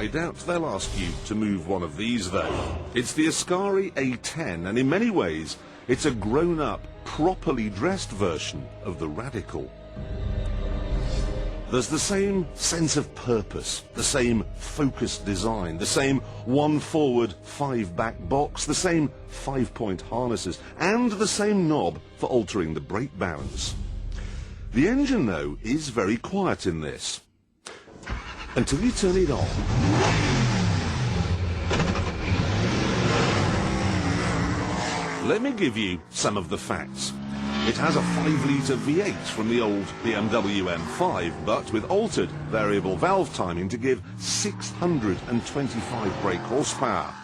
I doubt they'll ask you to move one of these, though. It's the Ascari A10, and in many ways, it's a grown-up, properly dressed version of the Radical. There's the same sense of purpose, the same focused design, the same 1 forward, 5 back box, the same 5-point harnesses, and the same knob for altering the brake balance. The engine, though, is very quiet in this, until you turn it on. Let me give you some of the facts. It has a 5-litre V8 from the old BMW M5, but with altered variable valve timing to give 625 brake horsepower.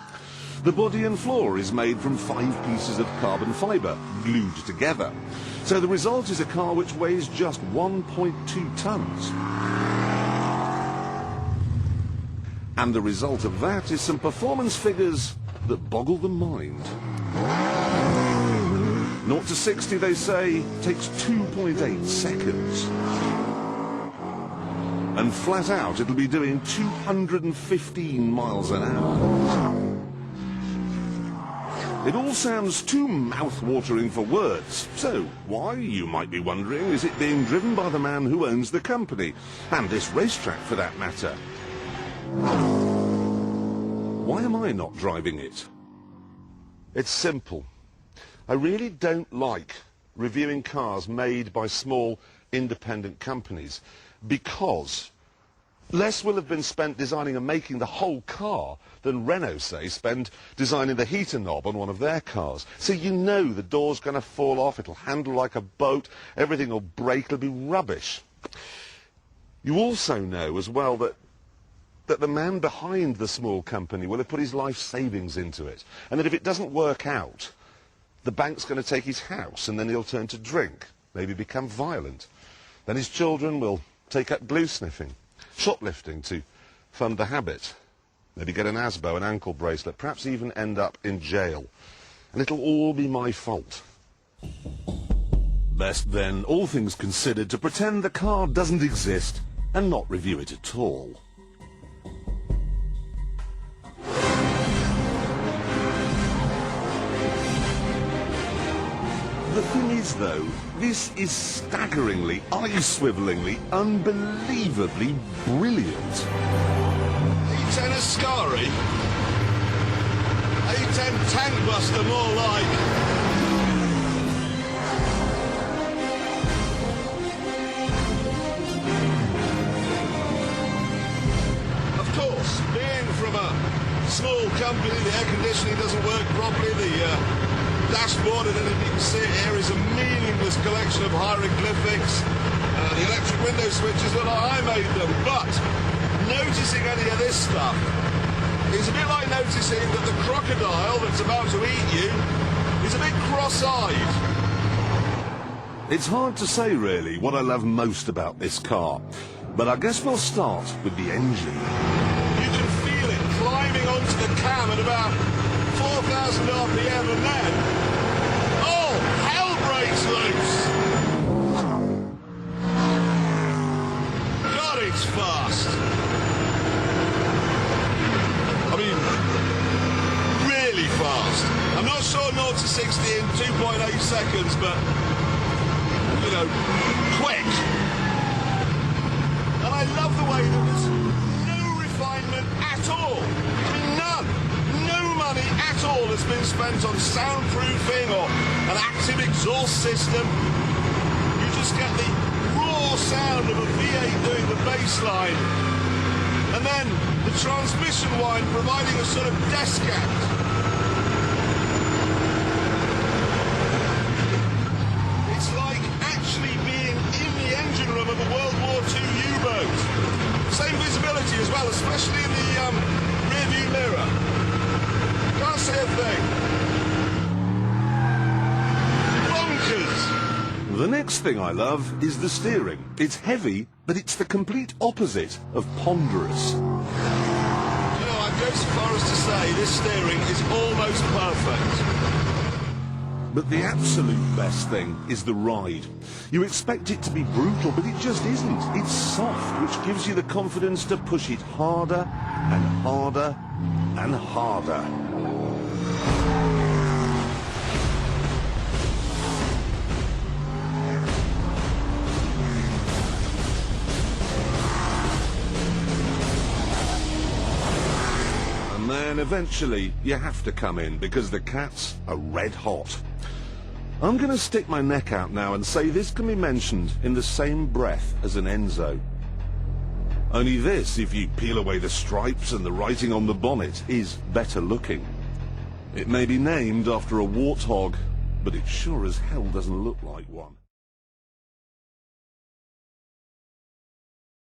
The body and floor is made from 5 pieces of carbon fibre glued together. So the result is a car which weighs just 1.2 tonnes. And the result of that is some performance figures that boggle the mind. 0 to 60, they say, takes 2.8 seconds. And flat out, it'll be doing 215 miles an hour. It all sounds too mouth-watering for words. So, why, you might be wondering, is it being driven by the man who owns the company? And this racetrack, for that matter. Why am I not driving it? It's simple. I really don't like reviewing cars made by small, independent companies because less will have been spent designing and making the whole car than Renault, say, spend designing the heater knob on one of their cars. So you know the door's going to fall off, it'll handle like a boat, everything will break, it'll be rubbish. You also know as well that the man behind the small company will have put his life savings into it, and that if it doesn't work out, the bank's going to take his house, and then he'll turn to drink, maybe become violent. Then his children will take up glue sniffing, shoplifting to fund the habit, maybe get an ASBO, an ankle bracelet, perhaps even end up in jail. And it'll all be my fault. Best then, all things considered, to pretend the car doesn't exist and not review it at all. The thing is, though, this is staggeringly, eye-swivelingly, unbelievably brilliant. A10 Ascari? A10 Tank Buster, more like. Of course, being from a small company, the air conditioning doesn't work properly, the dashboard, and anything you can see here is a meaningless collection of hieroglyphics. The electric window switches look like I made them, but noticing any of this stuff is a bit like noticing that the crocodile that's about to eat you is a bit cross-eyed. It's hard to say, really, what I love most about this car, but I guess we'll start with the engine. You can feel it climbing onto the cam at about 4,000 RPM, and then, oh, hell breaks loose! God, it's fast! I mean, really fast. I'm not sure 0 to 60 in 2.8 seconds, but, you know, quick. And I love the way that there's no refinement at all. I mean, none. No money at all has been spent on soundproofing or an active exhaust system. You just get the raw sound of a V8 doing the bass line, and then the transmission line providing a sort of descant. It's like actually being in the engine room of a World War II U-boat. Same visibility as well, especially in the rear-view mirror. Can't see a thing. Bonkers! The next thing I love is the steering. It's heavy, but it's the complete opposite of ponderous. You know, I'd go so far as to say this steering is almost perfect. But the absolute best thing is the ride. You expect it to be brutal, but it just isn't. It's soft, which gives you the confidence to push it harder and harder and harder. And then eventually you have to come in because the cats are red hot. I'm going to stick my neck out now and say this can be mentioned in the same breath as an Enzo. Only this, if you peel away the stripes and the writing on the bonnet, is better looking. It may be named after a warthog, but it sure as hell doesn't look like one.